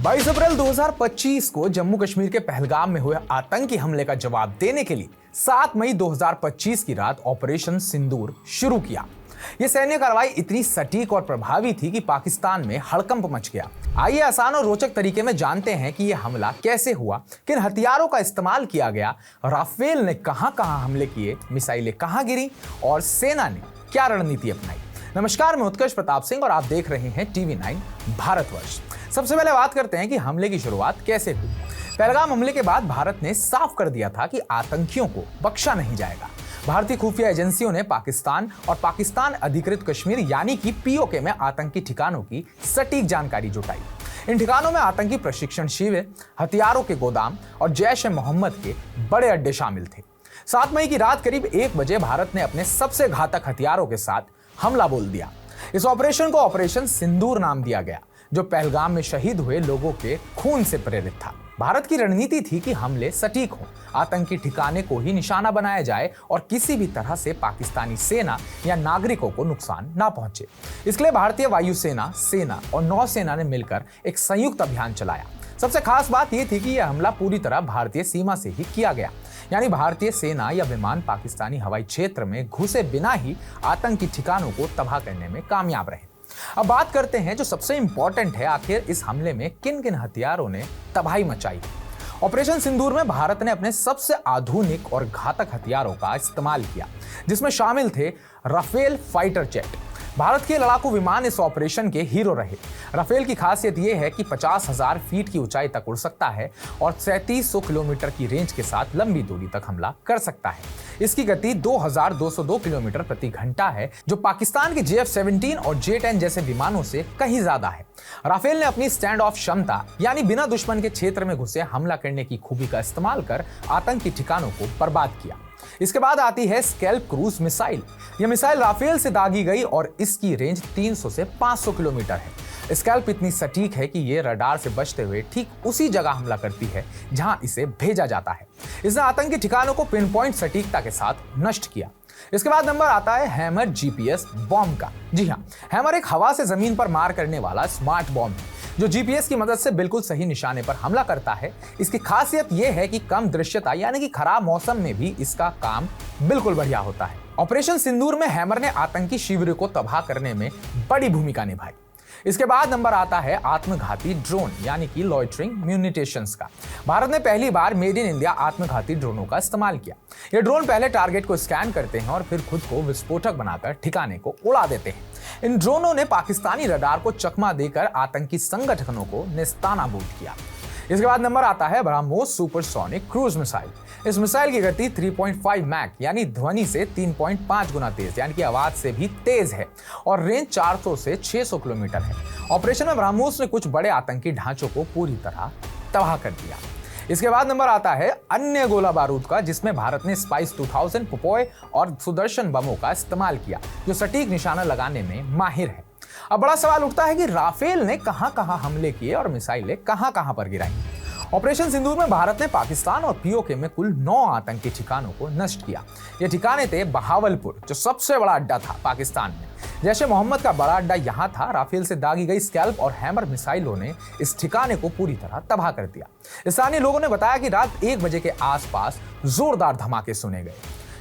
22 अप्रैल 2025 को जम्मू कश्मीर के पहलगाम में हुए आतंकी हमले का जवाब देने के लिए 7 मई 2025 की रात ऑपरेशन सिंदूर शुरू किया। यह सैन्य कार्रवाई इतनी सटीक और प्रभावी थी कि पाकिस्तान में हड़कंप मच गया। आइए आसान और रोचक तरीके में जानते हैं कि यह हमला कैसे हुआ, किन हथियारों का इस्तेमाल किया गया, राफेल ने कहां-कहां हमले किए, मिसाइलें कहां गिरी और सेना ने क्या रणनीति अपनाई। नमस्कार, मैं उत्कर्ष प्रताप सिंह और आप देख रहे हैं TV9 भारतवर्ष। सबसे पहले बात करते हैं कि हमले की शुरुआत कैसे हुई। पहलगाम हमले के बाद भारत ने साफ कर दिया था कि आतंकियों को बख्शा नहीं जाएगा। भारतीय खुफिया एजेंसियों ने पाकिस्तान और पाकिस्तान अधिकृत कश्मीर यानी कि POK में आतंकी ठिकानों की सटीक जानकारी जुटाई। इन ठिकानों में आतंकी प्रशिक्षण शिविर, हथियारों के गोदाम और जैश-ए-मोहम्मद के बड़े अड्डे शामिल थे। 7 मई की रात करीब 1 बजे भारत ने अपने सबसे घातक हथियारों के साथ हमला बोल दिया। इस ऑपरेशन को ऑपरेशन सिंदूर नाम दिया गया, जो पहलगाम में शहीद हुए लोगों के खून से प्रेरित था। भारत की रणनीति थी कि हमले सटीक हों, आतंकी ठिकाने को ही निशाना बनाया जाए और किसी भी तरह से पाकिस्तानी सेना या नागरिकों को नुकसान ना पहुंचे। इसके लिए भारतीय वायुसेना, सेना और नौसेना ने मिलकर एक संयुक्त अभियान चलाया। सबसे खास बात यह थी कि यह हमला पूरी तरह भारतीय सीमा से ही किया गया, यानी भारतीय सेना या विमान पाकिस्तानी हवाई क्षेत्र में घुसे बिना ही आतंकी ठिकानों को तबाह करने में कामयाब रहे। अब बात करते हैं जो सबसे इंपॉर्टेंट है, आखिर इस हमले में किन किन हथियारों ने तबाही मचाई। ऑपरेशन सिंदूर में भारत ने अपने सबसे आधुनिक और घातक हथियारों का इस्तेमाल किया, जिसमें शामिल थे राफेल फाइटर जेट। भारत के लड़ाकू विमान इस ऑपरेशन के हीरो रहे। राफेल की खासियत यह है कि 50,000 फीट की ऊंचाई तक उड़ सकता है और 3700 किलोमीटर की रेंज के साथ लंबी दूरी तक हमला कर सकता है। इसकी गति 2202 किलोमीटर प्रति घंटा है, जो पाकिस्तान के JF-17 और J-10 जैसे विमानों से कहीं ज्यादा है। राफेल ने अपनी स्टैंड ऑफ क्षमता, यानी बिना दुश्मन के क्षेत्र में घुसे हमला करने की खूबी का इस्तेमाल कर आतंकी ठिकानों को बर्बाद किया। इसके बाद आती है स्कैल्प क्रूज मिसाइल। यह मिसाइल राफेल से दागी गई और इसकी रेंज 300 से 500 किलोमीटर है। स्कैल्प इतनी सटीक है कि यह रडार से बचते हुए ठीक उसी जगह हमला करती है जहां इसे भेजा जाता है। इसने आतंकी ठिकानों को पिन पॉइंट सटीकता के साथ नष्ट किया। इसके बाद नंबर आता है हैमर GPS बॉम्ब का। जी हां, हैमर एक हवा से जमीन पर मार करने वाला स्मार्ट बॉम्ब है, जो GPS की मदद से बिल्कुल सही निशाने पर हमला करता है। इसकी खासियत यह है कि कम दृश्यता यानी कि खराब मौसम में भी इसका काम बिल्कुल बढ़िया होता है। ऑपरेशन सिंदूर में हैमर ने आतंकी शिविरों को तबाह करने में बड़ी भूमिका निभाई। इसके बाद नंबर आता है आत्मघाती ड्रोन यानी कि लॉइटरिंग म्यूनिशंस का। भारत ने पहली बार मेड इन इंडिया आत्मघाती ड्रोनों का इस्तेमाल किया। ये ड्रोन पहले टारगेट को स्कैन करते हैं और फिर खुद को विस्फोटक बनाकर ठिकाने को उड़ा देते हैं। इन ड्रोनों ने पाकिस्तानी रडार को चकमा देकर आतंकी संगठनों को नेस्तानाबूद किया। इसके बाद नंबर आता है ब्रह्मोस सुपरसोनिक क्रूज मिसाइल। इस मिसाइल की गति 3.5 मैक यानी ध्वनि से 3.5 गुना तेज यानी कि आवाज से भी तेज है और रेंज 400 से 600 किलोमीटर है। ऑपरेशन में ब्रह्मोस ने कुछ बड़े आतंकी ढांचों को पूरी तरह तबाह कर दिया। इसके बाद नंबर आता है अन्य गोला बारूद का, जिसमें भारत ने स्पाइस 2000, पोपोय और सुदर्शन बमों का इस्तेमाल किया, जो सटीक निशाना लगाने में माहिर है। अब बड़ा सवाल उठता है कि राफेल ने कहां-कहां हमले किए और मिसाइलें कहां-कहां पर गिराई। ऑपरेशन सिंदूर में भारत ने पाकिस्तान और POK में कुल 9 आतंकी ठिकानों को नष्ट किया। ये ठिकाने थे बहावलपुर, जो सबसे बड़ा अड्डा था पाकिस्तान में। जैश-ए-मोहम्मद का बड़ा अड्डा यहाँ था। राफेल से दागी गई स्कैल्प और हैमर मिसाइलों ने इस ठिकाने को पूरी तरह तबाह कर दिया। स्थानीय लोगों ने बताया कि रात 1 बजे के आसपास जोरदार धमाके सुने गए।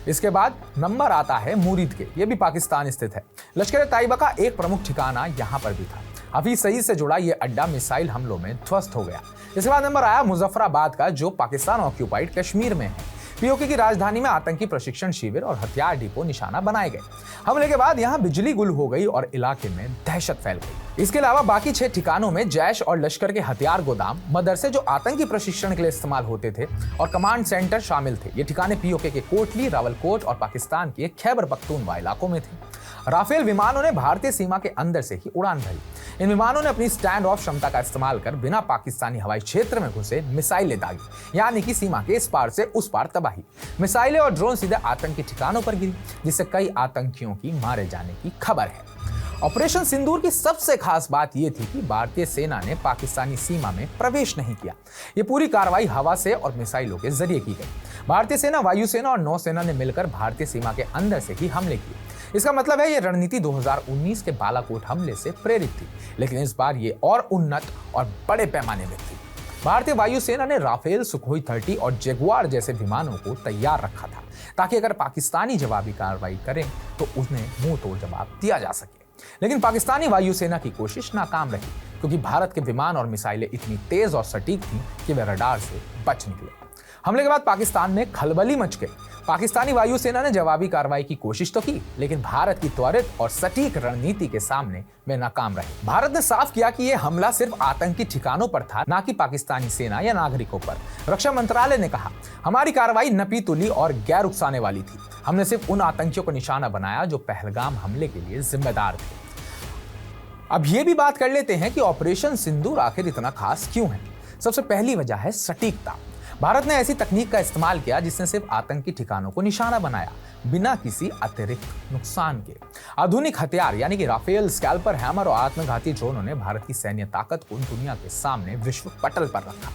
इसके बाद नंबर आता है मुरीद के। यह भी पाकिस्तान स्थित है। लश्कर-ए-तैयबा का एक प्रमुख ठिकाना यहाँ पर भी था। हफीज सईद से जुड़ा यह अड्डा मिसाइल हमलों में ध्वस्त हो गया। इसके बाद नंबर आया मुजफ्फराबाद का, जो पाकिस्तान ऑक्यूपाइड कश्मीर में है। POK की राजधानी में आतंकी प्रशिक्षण शिविर और हथियार डिपो निशाना बनाए गए। हमले के बाद यहां बिजली गुल हो गई और इलाके में दहशत फैल गई। इसके अलावा बाकी 6 ठिकानों में जैश और लश्कर के हथियार गोदाम, मदरसे जो आतंकी प्रशिक्षण के लिए इस्तेमाल होते थे, और कमांड सेंटर शामिल थे। ये ठिकाने POK के कोटली, रावलकोट और पाकिस्तान के खैबर पख्तूनख्वा इलाकों में थे। राफेल विमानों ने भारतीय सीमा के अंदर से ही उड़ान भरी। इन विमानों ने अपनी स्टैंड ऑफ क्षमता का इस्तेमाल कर बिना पाकिस्तानी हवाई क्षेत्र में घुसे मिसाइलें दागी, यानी कि सीमा के इस पार से उस पार तबाही। मिसाइलें और ड्रोन सीधे आतंकी ठिकानों पर गिरी, जिससे कई आतंकियों की मारे जाने की खबर है। ऑपरेशन सिंदूर की सबसे खास बात यह थी कि भारतीय सेना ने पाकिस्तानी सीमा में प्रवेश नहीं किया। ये पूरी कार्रवाई हवा से और मिसाइलों के जरिए की गई। भारतीय सेना, वायुसेना और नौसेना ने मिलकर भारतीय सीमा के अंदर से ही हमले किए। इसका मतलब है ये रणनीति 2019 के बालाकोट हमले से प्रेरित थी, लेकिन इस बार ये और उन्नत और बड़े पैमाने में थी। भारतीय वायुसेना ने राफेल, सुखोई 30 और जगुआर जैसे विमानों को तैयार रखा था ताकि अगर पाकिस्तानी जवाबी कार्रवाई करें तो उन्हें मुंह तोड़ जवाब दिया जा सके। लेकिन पाकिस्तानी वायुसेना की कोशिश नाकाम रही, क्योंकि भारत के विमान और मिसाइलें इतनी तेज और सटीक थीं कि वे रडार से बच निकले। हमले के बाद पाकिस्तान में खलबली मच गई। पाकिस्तानी वायुसेना ने जवाबी कार्रवाई की कोशिश तो की, लेकिन भारत की त्वरित और सटीक रणनीति के सामने वे नाकाम रहे। भारत ने साफ किया कि यह हमला सिर्फ आतंकी ठिकानों पर था, न कि पाकिस्तानी सेना या नागरिकों पर। रक्षा मंत्रालय ने कहा, हमारी कार्रवाई नपी तुली और गैर उकसाने वाली थी। हमने सिर्फ उन आतंकियों को निशाना बनाया जो पहलगाम हमले के लिए जिम्मेदार थे। अब यह भी बात कर लेते हैं कि ऑपरेशन सिंदूर आखिर इतना खास क्यों है। सबसे पहली वजह है सटीकता। भारत ने ऐसी तकनीक का इस्तेमाल किया जिसने सिर्फ आतंकी ठिकानों को निशाना बनाया, बिना किसी अतिरिक्त नुकसान के। आधुनिक हथियार यानी कि राफेल, स्कैल्पर, हैमर और आत्मघाती ड्रोनों ने भारत की सैन्य ताकत को दुनिया के सामने विश्व पटल पर रखा।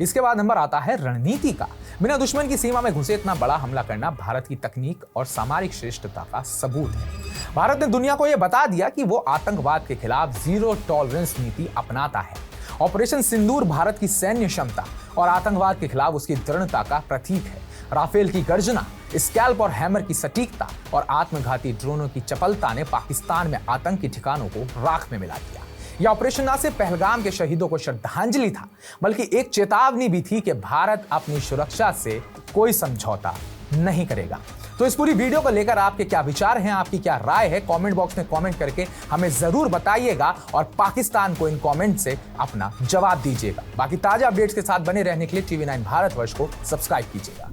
इसके बाद नंबर आता है रणनीति का। बिना दुश्मन की सीमा में घुसे इतना बड़ा हमला करना भारत की तकनीक और सामरिक श्रेष्ठता का सबूत है। भारत ने दुनिया को यह बता दिया कि वो आतंकवाद के खिलाफ जीरो टॉलरेंस नीति अपनाता है। ऑपरेशन सिंदूर भारत की सैन्य क्षमता और आतंकवाद के खिलाफ उसकी दृढ़ता का प्रतीक है। राफेल की गर्जना, स्कैल्प और हैमर की सटीकता और आत्मघाती ड्रोनों की चपलता ने पाकिस्तान में आतंकी ठिकानों को राख में मिला दिया। यह ऑपरेशन न सिर्फ पहलगाम के शहीदों को श्रद्धांजलि था, बल्कि एक चेतावनी भी थी कि भारत अपनी सुरक्षा से कोई समझौता नहीं करेगा। तो इस पूरी वीडियो को लेकर आपके क्या विचार हैं, आपकी क्या राय है, कमेंट बॉक्स में कमेंट करके हमें जरूर बताइएगा और पाकिस्तान को इन कमेंट से अपना जवाब दीजिएगा। बाकी ताजा अपडेट्स के साथ बने रहने के लिए TV9 भारतवर्ष को सब्सक्राइब कीजिएगा।